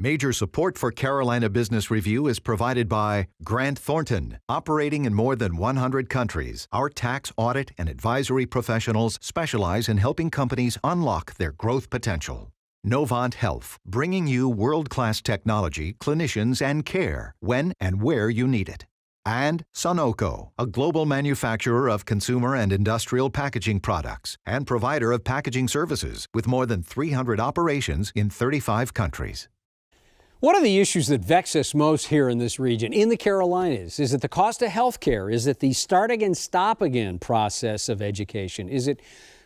Major support for Carolina Business Review is provided by Grant Thornton. Operating in more than 100 countries, our tax, audit, and advisory professionals specialize in helping companies unlock their growth potential. Novant Health, bringing you world-class technology, clinicians, and care when and where you need it. And Sunoco, a global manufacturer of consumer and industrial packaging products and provider of packaging services with more than 300 operations in 35 countries. One of the issues that vex us most here in this region, in the Carolinas, is it the cost of health care? Is it the start again, stop again process of education? Is it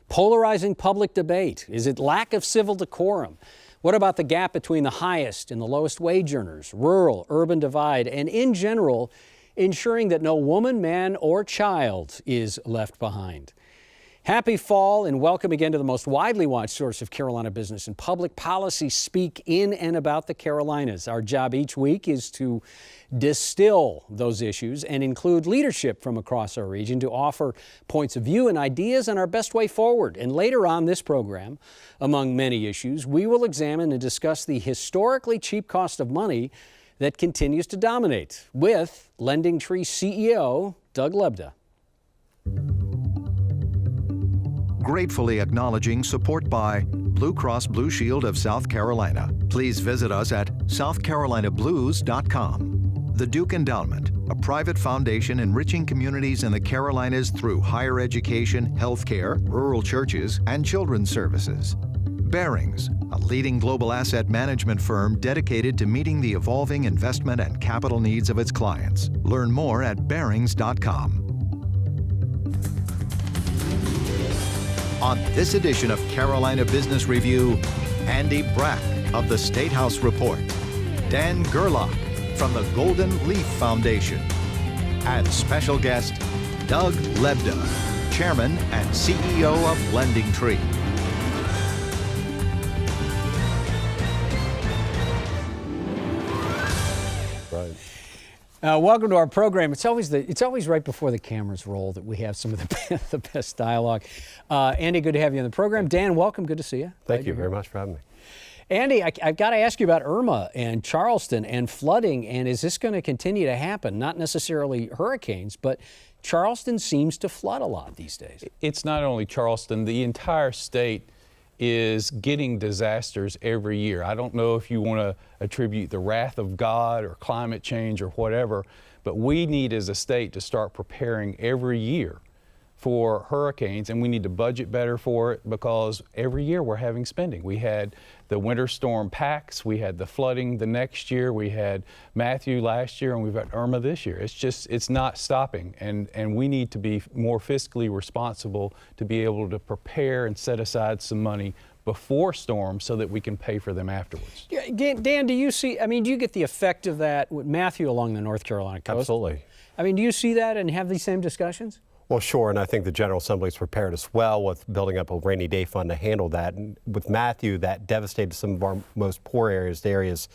polarizing public debate? Is it lack of civil decorum? What about the gap between the highest and the lowest wage earners, rural, urban divide, and in general, ensuring that no woman, man, or child is left behind? Happy fall and welcome again to the most widely watched source of Carolina business and public policy speak in and about the Carolinas. Our job each week is to distill those issues and include leadership from across our region to offer points of view and ideas on our best way forward. And later on this program, among many issues, we will examine and discuss the historically cheap cost of money that continues to dominate with LendingTree CEO Doug Lebda. Gratefully acknowledging support by Blue Cross Blue Shield of South Carolina. Please visit us at southcarolinablues.com. The Duke Endowment, a private foundation enriching communities in the Carolinas through higher education, healthcare, rural churches, and children's services. Barings, a leading global asset management firm dedicated to meeting the evolving investment and capital needs of its clients. Learn more at barings.com. On this edition of Carolina Business Review, Andy Brack of the Statehouse Report, Dan Gerlach from the Golden Leaf Foundation, and special guest Doug Lebda, Chairman and CEO of LendingTree. Welcome to our program. It's always right before the cameras roll that we have some of the best dialogue. Andy, good to have you on the program. Dan, welcome. Good to see you. Thank you very much for having me. Andy, I've got to ask you about Irma and Charleston and flooding, and is this going to continue to happen? Not necessarily hurricanes, but Charleston seems to flood a lot these days. It's not only Charleston. The entire state is getting disasters every year. I don't know if you want to attribute the wrath of God or climate change or whatever, but we need as a state to start preparing every year for hurricanes, and we need to budget better for it because every year we're having spending. We had the winter storm Pax, we had the flooding the next year, we had Matthew last year, and we've got Irma this year. It's not stopping, and we need to be more fiscally responsible to be able to prepare and set aside some money before storms so that we can pay for them afterwards. Yeah, Dan, do you get the effect of that with Matthew along the North Carolina coast? Absolutely. I mean, do you see that and have these same discussions? Well, sure, and I think the General Assembly is prepared as well with building up a rainy day fund to handle that. And with Matthew, that devastated some of our most poor areas, the areas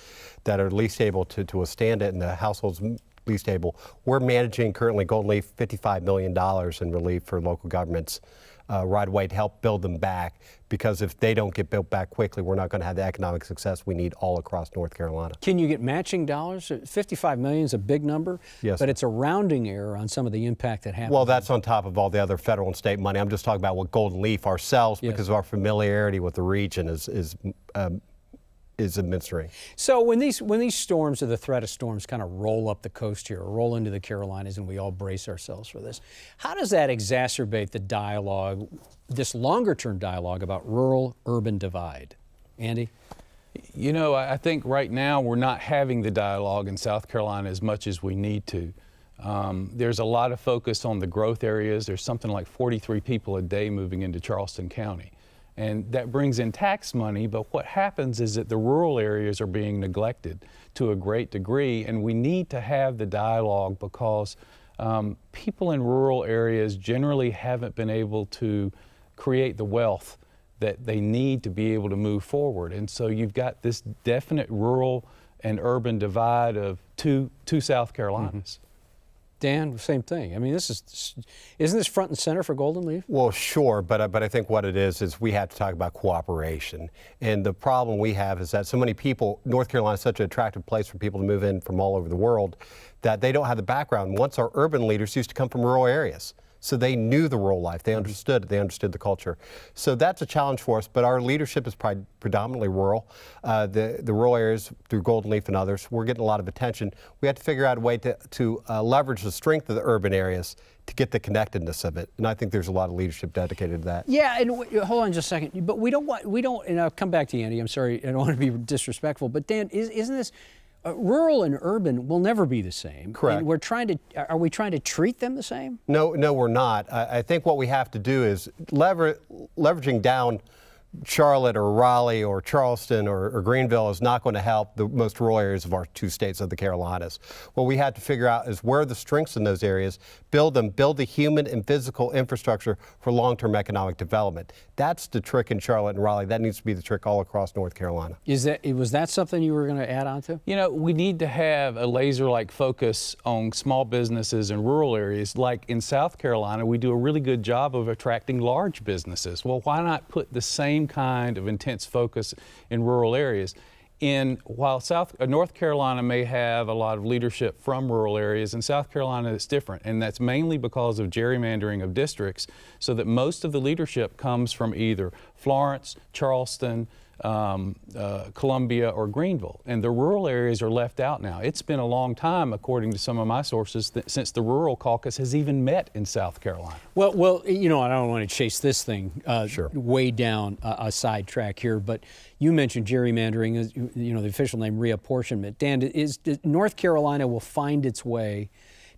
that are least able to withstand it and the households least able. We're managing currently Golden Leaf $55 million in relief for local governments right away to help build them back, because if they don't get built back quickly, we're not going to have the economic success we need all across North Carolina. Can you get matching dollars? $55 million is a big number, yes, but it's a rounding error on some of the impact that happens. Well, that's on top of all the other federal and state money. I'm just talking about what Golden Leaf ourselves, yes, because of our familiarity with the region is administering. So when these storms or the threat of storms kind of roll up the coast here, or roll into the Carolinas, and we all brace ourselves for this, how does that exacerbate the dialogue, this longer-term dialogue about rural-urban divide? Andy? You know, I think right now we're not having the dialogue in South Carolina as much as we need to. There's a lot of focus on the growth areas. There's something like 43 people a day moving into Charleston County. And that brings in tax money, but what happens is that the rural areas are being neglected to a great degree, and we need to have the dialogue because people in rural areas generally haven't been able to create the wealth that they need to be able to move forward. And so you've got this definite rural and urban divide of two South Carolinas. Dan, same thing. I mean, isn't this front and center for Golden Leaf? Well, sure, but I think what it is we have to talk about cooperation. And the problem we have is that so many people, North Carolina is such an attractive place for people to move in from all over the world, that they don't have the background. Once our urban leaders used to come from rural areas. So they knew the rural life, they understood it, they understood the culture. So that's a challenge for us, but our leadership is predominantly rural. The rural areas through Golden Leaf and others, we're getting a lot of attention. We have to figure out a way to leverage the strength of the urban areas to get the connectedness of it. And I think there's a lot of leadership dedicated to that. Yeah, and hold on just a second, but we don't, and I'll come back to you, Andy, I'm sorry, I don't want to be disrespectful, but Dan, isn't this, rural and urban will never be the same. Correct. And are we trying to treat them the same? No, we're not. I think what we have to do is leveraging down Charlotte or Raleigh or Charleston or Greenville is not going to help the most rural areas of our two states of the Carolinas. What we have to figure out is where are the strengths in those areas, build the human and physical infrastructure for long-term economic development. That's the trick in Charlotte and Raleigh. That needs to be the trick all across North Carolina. Was that something you were going to add on to? You know, we need to have a laser-like focus on small businesses in rural areas. Like in South Carolina, we do a really good job of attracting large businesses. Well, why not put the same kind of intense focus in rural areas? While North Carolina may have a lot of leadership from rural areas, in South Carolina it's different, and that's mainly because of gerrymandering of districts, so that most of the leadership comes from either Florence, Charleston, Columbia, or Greenville, and the rural areas are left out now. It's been a long time, according to some of my sources, since the rural caucus has even met in South Carolina. Well, you know, I don't want to chase this thing Sure. way down a sidetrack here, but you mentioned gerrymandering, you know, the official name reapportionment. Dan, North Carolina will find its way.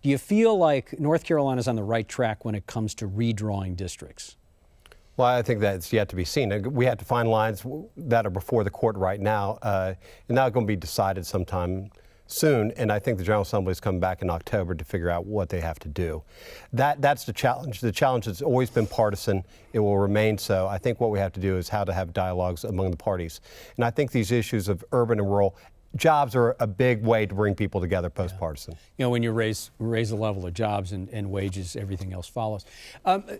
Do you feel like North Carolina's on the right track when it comes to redrawing districts? Well, I think that's yet to be seen. We have to find lines that are before the court right now, and that's going to be decided sometime soon. And I think the General Assembly is coming back in October to figure out what they have to do. That's the challenge. The challenge has always been partisan. It will remain so. I think what we have to do is how to have dialogues among the parties. And I think these issues of urban and rural, jobs are a big way to bring people together post-partisan. You know, when you raise the level of jobs and wages, everything else follows.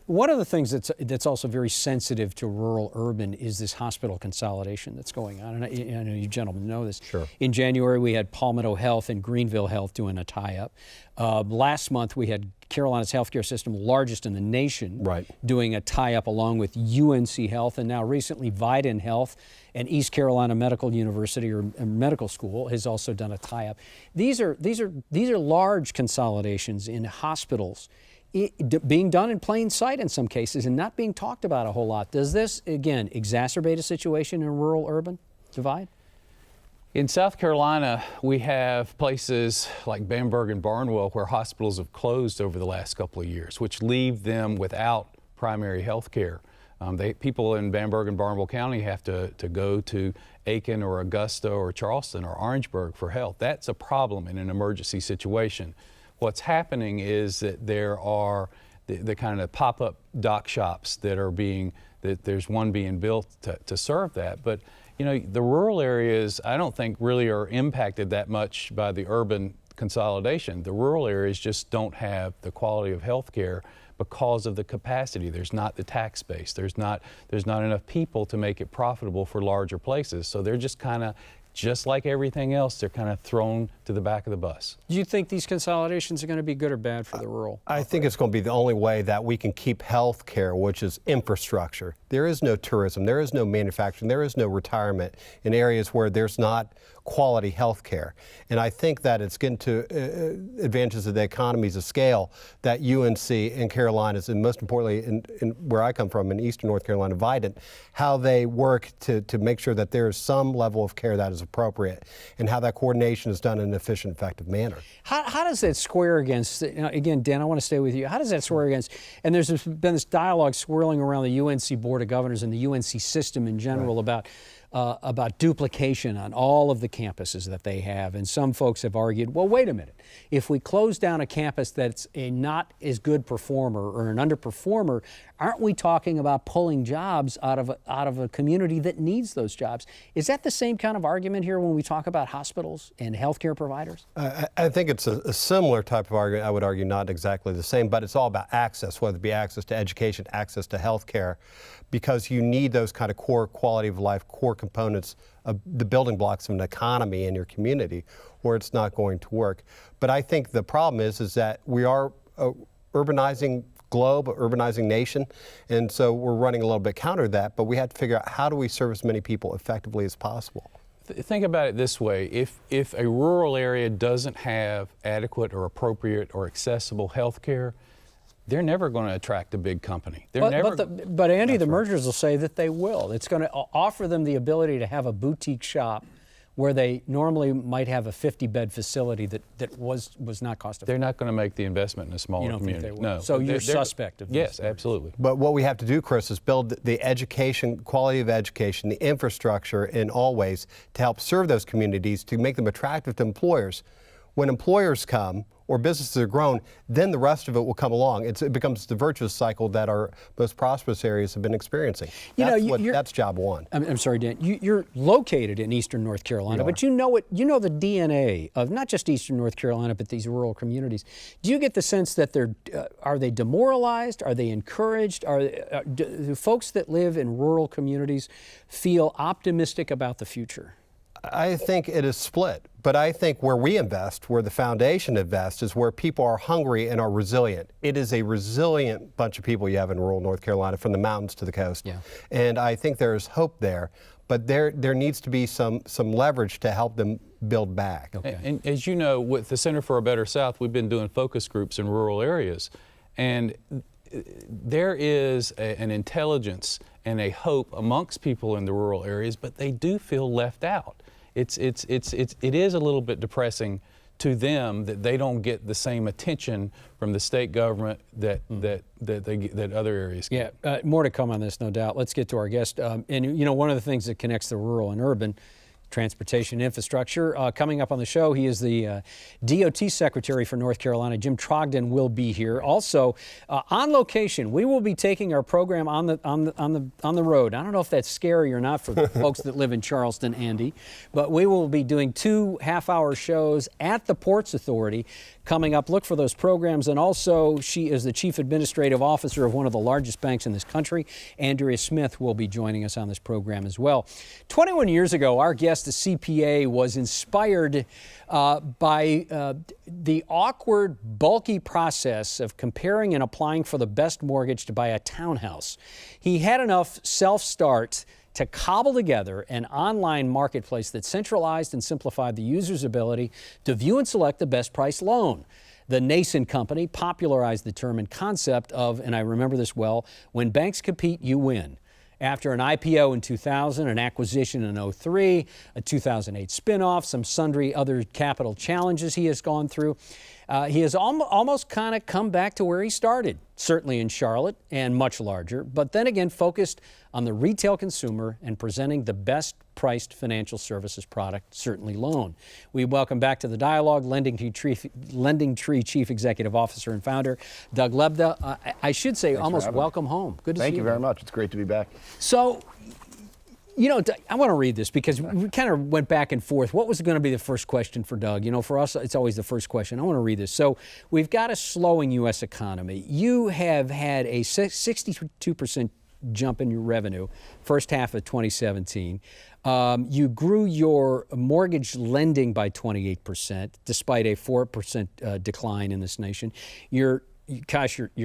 One of the things that's also very sensitive to rural-urban is this hospital consolidation that's going on. And I know you gentlemen know this. Sure. In January, we had Palmetto Health and Greenville Health doing a tie-up. Last month, we had Carolina's healthcare system, largest in the nation, right, doing a tie-up along with UNC Health, and now recently Vidant Health and East Carolina Medical University or Medical School has also done a tie-up. These are large consolidations in hospitals, being done in plain sight in some cases and not being talked about a whole lot. Does this again exacerbate a situation in rural-urban divide? In South Carolina, we have places like Bamberg and Barnwell where hospitals have closed over the last couple of years, which leave them without primary health care. People in Bamberg and Barnwell County have to go to Aiken or Augusta or Charleston or Orangeburg for help. That's a problem in an emergency situation. What's happening is that there are the kind of pop-up doc shops that there's one being built to serve that. But you know, the rural areas, I don't think really are impacted that much by the urban consolidation. The rural areas just don't have the quality of health care because of the capacity. There's not the tax base. There's not enough people to make it profitable for larger places. So they're just kind of, just like everything else, they're kind of thrown to the back of the bus. Do you think these consolidations are going to be good or bad for the rural? I think it's going to be the only way that we can keep health care, which is infrastructure. There is no tourism, there is no manufacturing, there is no retirement in areas where there's not quality health care. And I think that it's getting to advantages of the economies of scale that UNC and Carolinas, and most importantly in where I come from in Eastern North Carolina, Vidant, how they work to make sure that there is some level of care that is appropriate and how that coordination is done in an efficient, effective manner. How does that square against, again, Dan, I want to stay with you. How does that square against, and there's been this dialogue swirling around the UNC Board of Governors and the UNC system in general, right, about duplication on all of the campuses that they have. And some folks have argued, well, wait a minute. If we close down a campus that's a not as good performer or an underperformer, aren't we talking about pulling jobs out of a community that needs those jobs? Is that the same kind of argument here when we talk about hospitals and healthcare providers? I think it's a similar type of argument. I would argue not exactly the same, but it's all about access, whether it be access to education, access to health care, because you need those kind of core quality of life, core components of the building blocks of an economy in your community, or it's not going to work. But I think the problem is that we are urbanizing globe, urbanizing nation, and so we're running a little bit counter to that, but we have to figure out how do we serve as many people effectively as possible. Think about it this way. If a rural area doesn't have adequate or appropriate or accessible health care, they're never going to attract a big company. But Andy, the mergers will say that they will. It's going to offer them the ability to have a boutique shop where they normally might have a 50-bed facility that was not cost effective. They're not going to make the investment in a smaller community. You don't think they will? No. So you're suspect of this? Yes, absolutely. But what we have to do, Chris, is build the education, quality of education, the infrastructure in all ways to help serve those communities, to make them attractive to employers. When employers come or businesses are grown, then the rest of it will come along. It becomes the virtuous cycle that our most prosperous areas have been experiencing. That's job one. I'm sorry, Dan. You're located in eastern North Carolina, but you know the DNA of not just eastern North Carolina, but these rural communities. Do you get the sense that are they demoralized? Are they encouraged? Do folks that live in rural communities feel optimistic about the future? I think it is split, but I think where we invest, where the foundation invests, is where people are hungry and are resilient. It is a resilient bunch of people you have in rural North Carolina, from the mountains to the coast. Yeah. And I think there's hope there, but there needs to be some leverage to help them build back. Okay. And as you know, with the Center for a Better South, we've been doing focus groups in rural areas, and there is an intelligence and a hope amongst people in the rural areas, but they do feel left out. It is a little bit depressing to them that they don't get the same attention from the state government that other areas get. Yeah, more to come on this, no doubt. Let's get to our guest. And one of the things that connects the rural and urban, transportation infrastructure. Coming up on the show, he is the DOT Secretary for North Carolina. Jim Trogdon will be here. Also, on location, we will be taking our program on the road. I don't know if that's scary or not for the folks that live in Charleston, Andy, but we will be doing 2 half-hour shows at the Ports Authority coming up. Look for those programs. And also, she is the Chief Administrative Officer of one of the largest banks in this country. Andrea Smith will be joining us on this program as well. 21 years ago, our guest, the CPA, was inspired by the awkward, bulky process of comparing and applying for the best mortgage to buy a townhouse. He had enough self-start to cobble together an online marketplace that centralized and simplified the user's ability to view and select the best price loan. The nascent company popularized the term and concept of, and I remember this well, when banks compete, you win. After an IPO in 2000, an acquisition in 2003, a 2008 spinoff, some sundry other capital challenges he has gone through, he has almost kind of come back to where he started, certainly in Charlotte and much larger, but then again focused on the retail consumer and presenting the best priced financial services product, certainly loan. We welcome back to the dialogue Lending Tree Chief Executive Officer and Founder, Doug Lebda. I should say, almost welcome home. Good to see you. Thank you very much. It's great to be back. So, I want to read this because we kind of went back and forth. What was going to be the first question for Doug? For us, it's always the first question. I want to read this. So we've got a slowing U.S. economy. You have had a 62% jump in your revenue first half of 2017. You grew your mortgage lending by 28%, despite a 4% decline in this nation. Your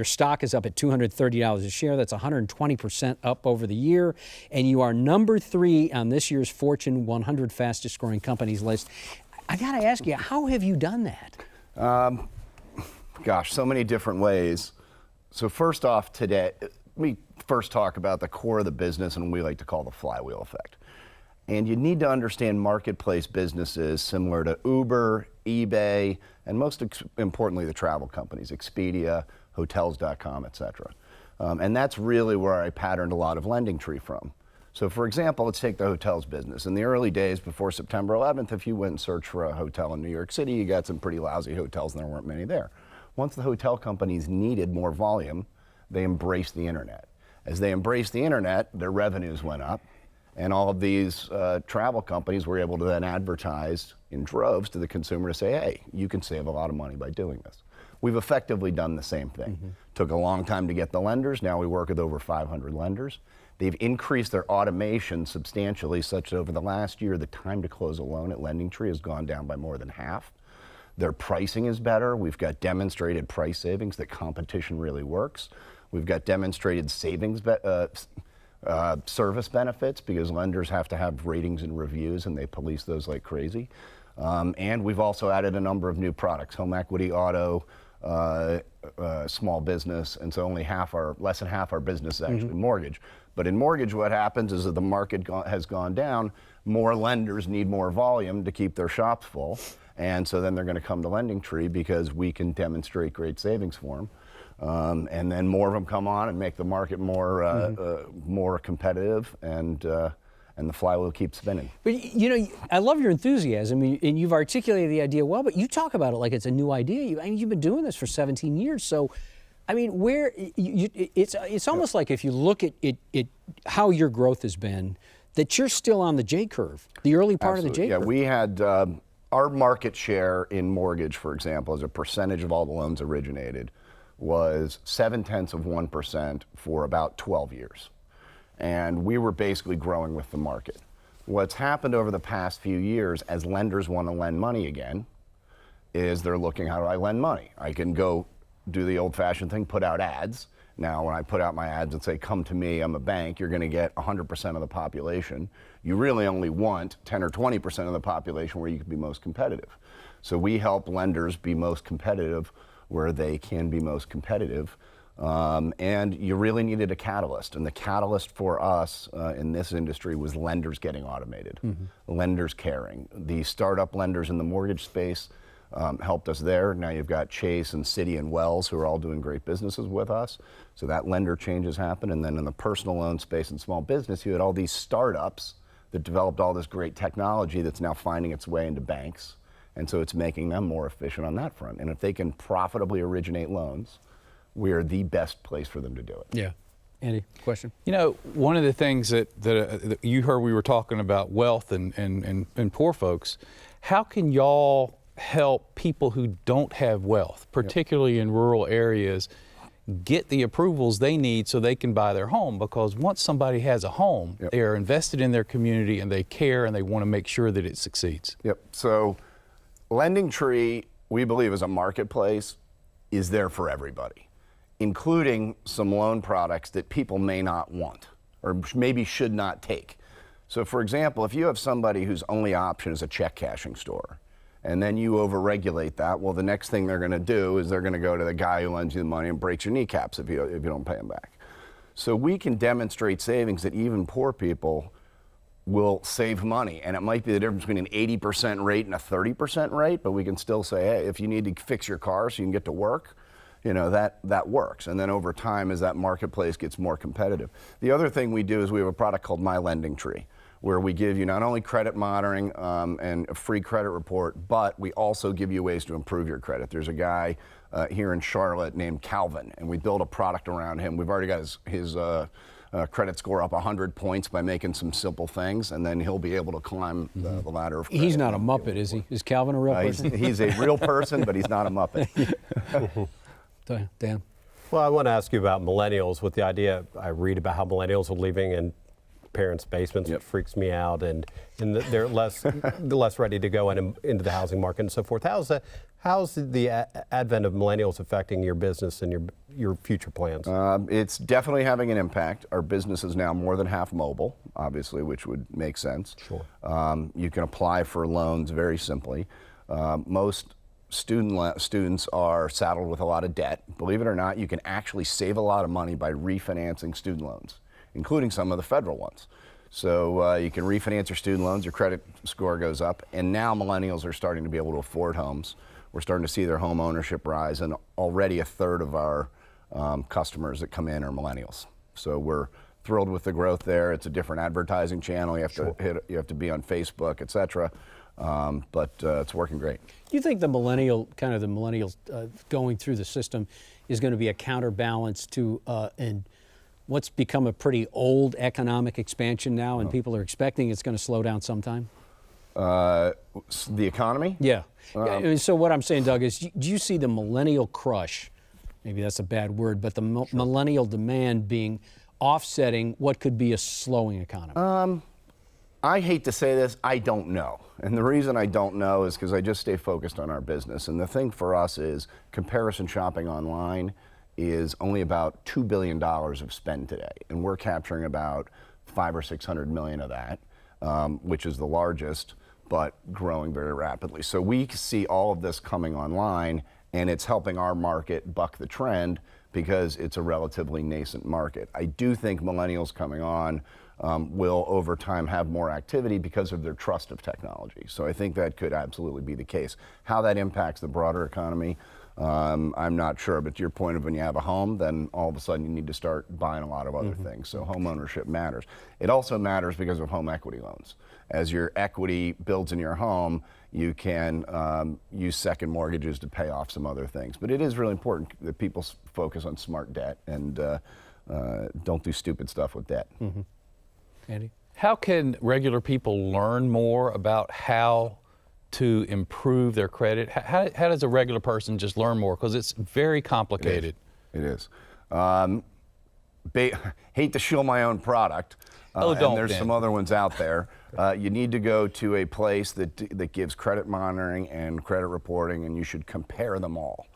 stock is up at $230 a share. That's 120% up over the year. And you are number 3 on this year's Fortune 100 fastest growing companies list. I got to ask you, how have you done that? Gosh, so many different ways. So first off today, let me first talk about the core of the business and what we like to call the flywheel effect. And you need to understand marketplace businesses similar to Uber, eBay, and most importantly, the travel companies, Expedia, Hotels.com, et cetera. And that's really where I patterned a lot of Lending Tree from. So for example, let's take the hotels business. In the early days before September 11th, if you went and searched for a hotel in New York City, you got some pretty lousy hotels and there weren't many there. Once the hotel companies needed more volume, they embraced the internet. As they embraced the internet, their revenues went up, and all of these travel companies were able to then advertise in droves to the consumer to say, hey, you can save a lot of money by doing this. We've effectively done the same thing. Took a long time to get the lenders. Now we work with over 500 lenders. They've increased their automation substantially, such that over the last year, the time to close a loan at LendingTree has gone down by more than half. Their pricing is better. We've got demonstrated price savings that competition really works. We've got demonstrated savings service benefits because lenders have to have ratings and reviews, and they police those like crazy. And we've also added a number of new products: home equity, auto, small business, and so less than half our business is actually mortgage. But in mortgage, what happens is that the market has gone down. More lenders need more volume to keep their shops full, and so then they're going to come to LendingTree because we can demonstrate great savings for them. And then more of them come on and make the market more competitive, and the flywheel keeps spinning. But you know, I love your enthusiasm, and you've articulated the idea well. But you talk about it like it's a new idea. You've been doing this for 17 years, so. I mean, it's almost like if you look at how your growth has been, that you're still on the J curve, the early part of the J curve. Yeah, we had our market share in mortgage, for example, as a percentage of all the loans originated, was 0.7% for about 12 years. And we were basically growing with the market. What's happened over the past few years, as lenders want to lend money again, is they're looking, how do I lend money? I can go do the old-fashioned thing, put out ads. Now, when I put out my ads and say, come to me, I'm a bank, you're going to get 100% of the population. You really only want 10 or 20% of the population where you can be most competitive. So we help lenders be most competitive where they can be most competitive. And you really needed a catalyst. And the catalyst for us in this industry was lenders getting automated, lenders caring. The startup lenders in the mortgage space helped us there. Now you've got Chase and Citi and Wells, who are all doing great businesses with us. So that lender change has happened. And then in the personal loan space and small business, you had all these startups that developed all this great technology that's now finding its way into banks. And so it's making them more efficient on that front. And if they can profitably originate loans, we are the best place for them to do it. Yeah. Andy, question? You know, one of the things that you heard, we were talking about wealth and poor folks. How can y'all help people who don't have wealth, particularly in rural areas, get the approvals they need so they can buy their home? Because once somebody has a home, they are invested in their community and they care and they want to make sure that it succeeds. So LendingTree, we believe, as a marketplace, is there for everybody, including some loan products that people may not want or maybe should not take. So for example, if you have somebody whose only option is a check cashing store, and then you overregulate that, well, the next thing they're going to do is they're going to go to the guy who lends you the money and breaks your kneecaps if you don't pay him back. So we can demonstrate savings that even poor people will save money. And it might be the difference between an 80% rate and a 30% rate, but we can still say, hey, if you need to fix your car so you can get to work, you know, that works. And then over time, as that marketplace gets more competitive. The other thing we do is we have a product called My LendingTree, where we give you not only credit monitoring and a free credit report, but we also give you ways to improve your credit. There's a guy here in Charlotte named Calvin, and we build a product around him. We've already got his credit score up 100 points by making some simple things, and then he'll be able to climb the ladder of credit. He's not a Muppet, is he? Is Calvin a real person? He's a real person, but he's not a Muppet. Dan? Well, I want to ask you about millennials. With the idea, I read about how millennials are living in parents' basements. It freaks me out, and they're less ready to go into the housing market and so forth. How's the advent of millennials affecting your business and your future plans? It's definitely having an impact. Our business is now more than half mobile, obviously, which would make sense. Sure. You can apply for loans very simply. Most students are saddled with a lot of debt. Believe it or not, you can actually save a lot of money by refinancing student loans, including some of the federal ones. So you can refinance your student loans, your credit score goes up, and now millennials are starting to be able to afford homes. We're starting to see their home ownership rise, and already a third of our customers that come in are millennials. So we're thrilled with the growth there. It's a different advertising channel. You have to be on Facebook, et cetera. But it's working great. Do you think the millennials going through the system is going to be a counterbalance to and what's become a pretty old economic expansion now, and people are expecting it's going to slow down sometime? The economy? Yeah. So what I'm saying, Doug, is do you see the millennial crush, maybe that's a bad word, but the millennial demand being offsetting what could be a slowing economy? I hate to say this, I don't know. And the reason I don't know is because I just stay focused on our business. And the thing for us is comparison shopping online is only about $2 billion of spend today. And we're capturing about 500 or 600 million of that, which is the largest, but growing very rapidly. So we see all of this coming online, and it's helping our market buck the trend because it's a relatively nascent market. I do think millennials coming on will over time have more activity because of their trust of technology. So I think that could absolutely be the case. How that impacts the broader economy, I'm not sure, but to your point of when you have a home, then all of a sudden you need to start buying a lot of other things. So home ownership matters. It also matters because of home equity loans. As your equity builds in your home, you can use second mortgages to pay off some other things. But it is really important that people focus on smart debt and don't do stupid stuff with debt. Andy? How can regular people learn more about how to improve their credit? How does a regular person just learn more? Because it's very complicated. It is. Hate to shill my own product. Don't. And there's some other ones out there. You need to go to a place that gives credit monitoring and credit reporting, and you should compare them all.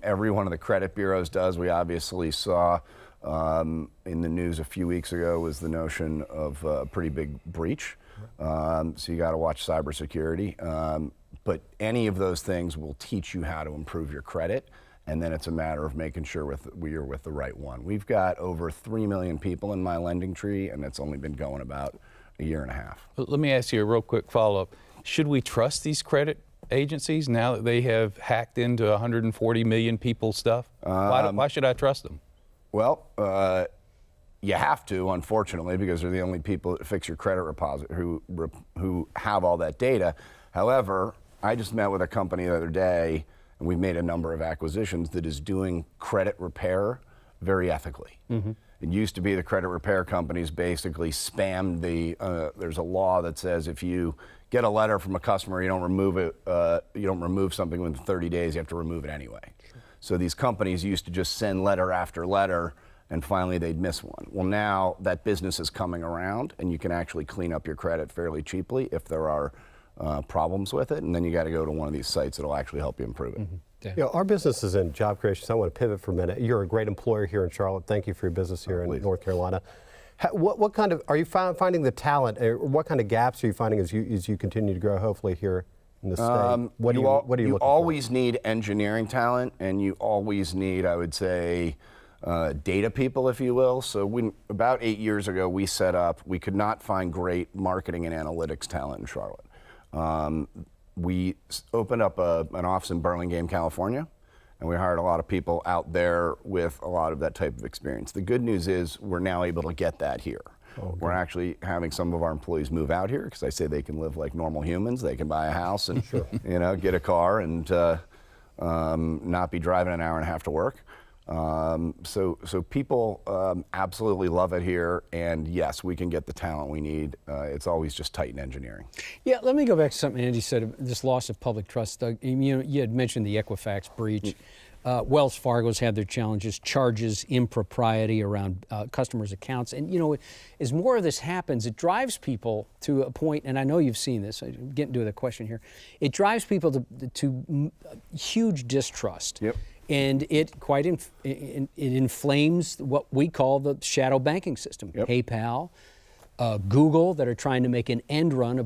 Every one of the credit bureaus does. We obviously saw in the news a few weeks ago was the notion of a pretty big breach. So you got to watch cybersecurity. But any of those things will teach you how to improve your credit. And then it's a matter of making sure you're with the right one. We've got over 3 million people in my lending tree, and it's only been going about a year and a half. Let me ask you a real quick follow-up. Should we trust these credit agencies now that they have hacked into 140 million people's stuff? Why should I trust them? Well, you have to, unfortunately, because they're the only people that fix your credit repository who have all that data. However, I just met with a company the other day, and we've made a number of acquisitions that is doing credit repair very ethically. It used to be the credit repair companies basically spammed there's a law that says if you get a letter from a customer, you don't remove it, you don't remove something within 30 days, you have to remove it anyway. So these companies used to just send letter after letter, and finally they'd miss one. Well, now that business is coming around, and you can actually clean up your credit fairly cheaply if there are problems with it, and then you got to go to one of these sites that'll actually help you improve it. Our business is in job creation, so I want to pivot for a minute. You're a great employer here in Charlotte. Thank you for your business here in North Carolina. What kind of, are you finding the talent, or what kind of gaps are you finding as you continue to grow, hopefully, here in the state? What are you looking for? You always need engineering talent, and you always need, I would say, data people, if you will. So about 8 years ago, we could not find great marketing and analytics talent in Charlotte. We opened up an office in Burlingame, California, and we hired a lot of people out there with a lot of that type of experience. The good news is we're now able to get that here. We're actually having some of our employees move out here because I say they can live like normal humans. They can buy a house and get a car and not be driving an hour and a half to work. So people absolutely love it here, and yes, we can get the talent we need. It's always just tight in engineering. Yeah, let me go back to something Andy said, this loss of public trust. Doug, you had mentioned the Equifax breach. Wells Fargo's had their challenges, charges, impropriety around customers' accounts. And, as more of this happens, it drives people to a point, and I know you've seen this, I'm getting to the question here, it drives people to huge distrust. Yep. And it it inflames what we call the shadow banking system. Yep. PayPal, Google, that are trying to make an end run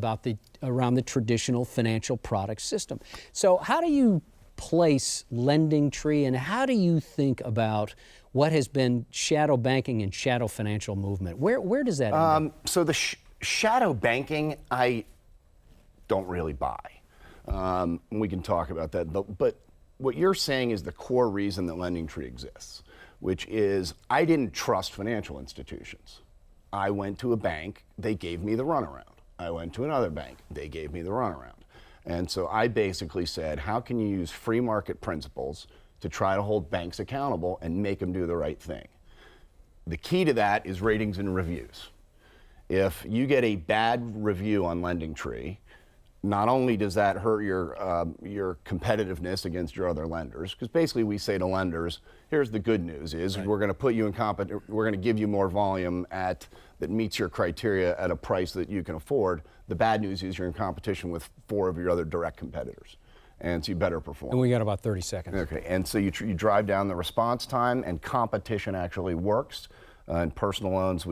around the traditional financial product system. So how do you place LendingTree, and how do you think about what has been shadow banking and shadow financial movement? Where does that end up? So the shadow banking, I don't really buy. We can talk about that, but what you're saying is the core reason that LendingTree exists, which is I didn't trust financial institutions. I went to a bank, they gave me the runaround. I went to another bank, they gave me the runaround. And so I basically said, how can you use free market principles to try to hold banks accountable and make them do the right thing. The key to that is ratings and reviews. If you get a bad review on LendingTree, not only does that hurt your competitiveness against your other lenders, because basically we say to lenders, here's the good news is we're going to put you in we're going to give you more volume that meets your criteria at a price that you can afford. The bad news is you're in competition with 4 of your other direct competitors, and so you better perform. And we got about 30 seconds. Okay, and so you drive down the response time, and competition actually works. In personal loans,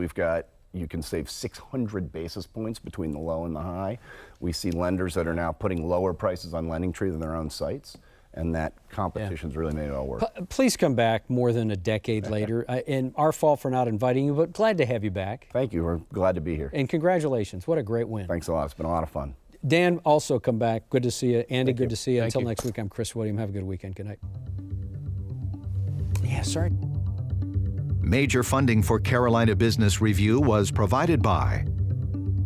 you can save 600 basis points between the low and the high. We see lenders that are now putting lower prices on LendingTree than their own sites, and that competition's really made it all work. Please come back more than a decade later. And our fault for not inviting you, but glad to have you back. Thank you. We're glad to be here. And congratulations. What a great win. Thanks a lot. It's been a lot of fun. Dan, also come back. Good to see you. Andy, good to see you. Thank Until you. next week, I'm Chris William. Have a good weekend. Good night. Yeah, sorry. Major funding for Carolina Business Review was provided by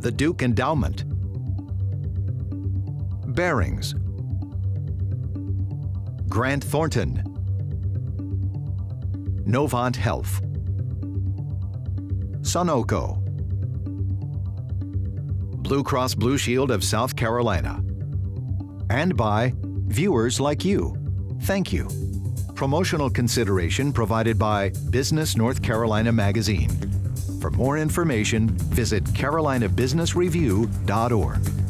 the Duke Endowment, Bearings, Grant Thornton, Novant Health, Sunoco, Blue Cross Blue Shield of South Carolina, and by viewers like you. Thank you. Promotional consideration provided by Business North Carolina Magazine. For more information, visit carolinabusinessreview.org.